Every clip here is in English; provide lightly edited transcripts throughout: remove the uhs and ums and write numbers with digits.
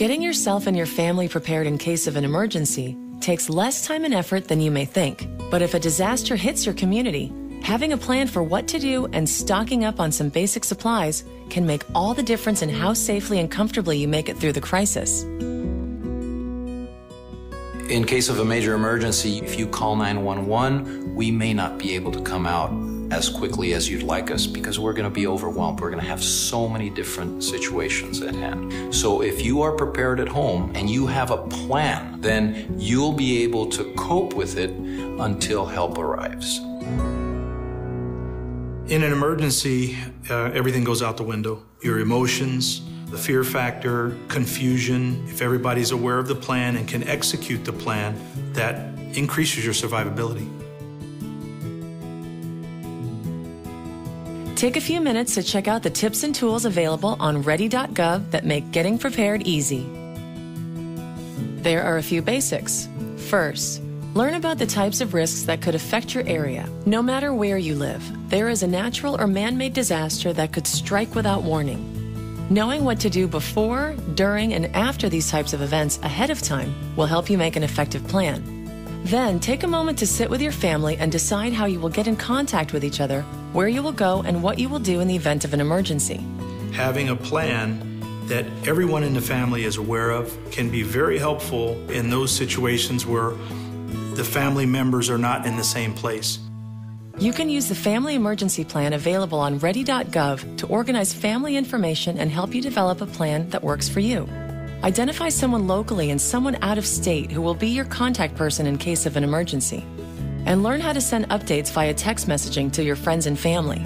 Getting yourself and your family prepared in case of an emergency takes less time and effort than you may think. But if a disaster hits your community, having a plan for what to do and stocking up on some basic supplies can make all the difference in how safely and comfortably you make it through the crisis. In case of a major emergency, if you call 911, we may not be able to come out as quickly as you'd like us because we're going to be overwhelmed. We're going to have so many different situations at hand. So if you are prepared at home and you have a plan, then you'll be able to cope with it until help arrives. In an emergency, everything goes out the window. Your emotions, the fear factor, confusion. If everybody's aware of the plan and can execute the plan, that increases your survivability. Take a few minutes to check out the tips and tools available on ready.gov that make getting prepared easy. There are a few basics. First, learn about the types of risks that could affect your area. No matter where you live, there is a natural or man-made disaster that could strike without warning. Knowing what to do before, during, and after these types of events ahead of time will help you make an effective plan. Then, take a moment to sit with your family and decide how you will get in contact with each other, where you will go, and what you will do in the event of an emergency. Having a plan that everyone in the family is aware of can be very helpful in those situations where the family members are not in the same place. You can use the Family Emergency Plan available on ready.gov to organize family information and help you develop a plan that works for you. Identify someone locally and someone out of state who will be your contact person in case of an emergency. And learn how to send updates via text messaging to your friends and family.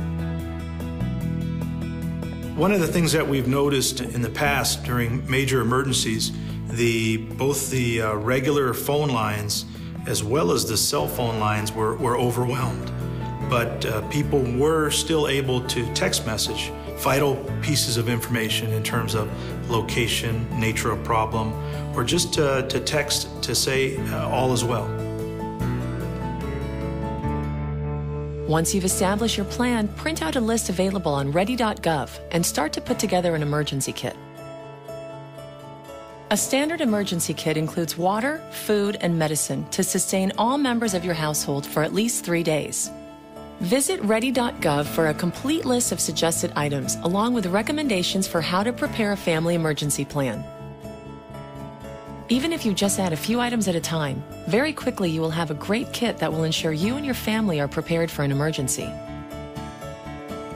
One of the things that we've noticed in the past during major emergencies, both the regular phone lines as well as the cell phone lines were overwhelmed. But people were still able to text message vital pieces of information in terms of location, nature of problem, or just to text to say all is well. Once you've established your plan, print out a list available on ready.gov and start to put together an emergency kit. A standard emergency kit includes water, food, and medicine to sustain all members of your household for at least 3 days. Visit ready.gov for a complete list of suggested items, along with recommendations for how to prepare a family emergency plan. Even if you just add a few items at a time, very quickly you will have a great kit that will ensure you and your family are prepared for an emergency.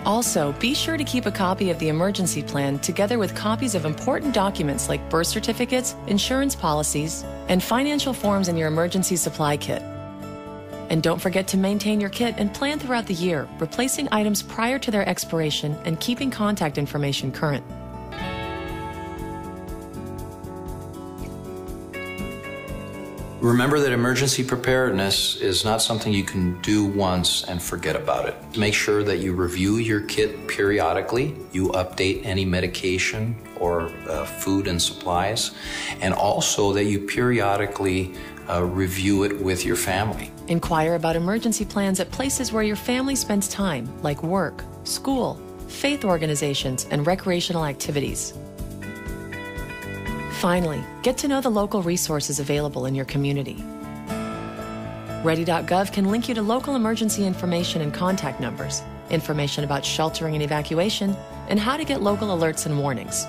Also, be sure to keep a copy of the emergency plan together with copies of important documents like birth certificates, insurance policies, and financial forms in your emergency supply kit. And don't forget to maintain your kit and plan throughout the year, replacing items prior to their expiration and keeping contact information current. Remember that emergency preparedness is not something you can do once and forget about it. Make sure that you review your kit periodically, you update any medication or food and supplies, and also that you periodically review it with your family. Inquire about emergency plans at places where your family spends time, like work, school, faith organizations, and recreational activities. Finally, get to know the local resources available in your community. Ready.gov can link you to local emergency information and contact numbers, information about sheltering and evacuation, and how to get local alerts and warnings.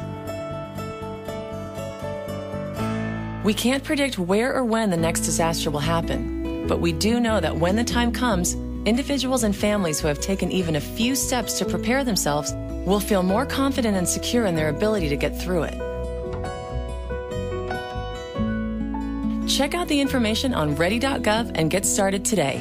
We can't predict where or when the next disaster will happen, but we do know that when the time comes, individuals and families who have taken even a few steps to prepare themselves will feel more confident and secure in their ability to get through it. Check out the information on ready.gov and get started today.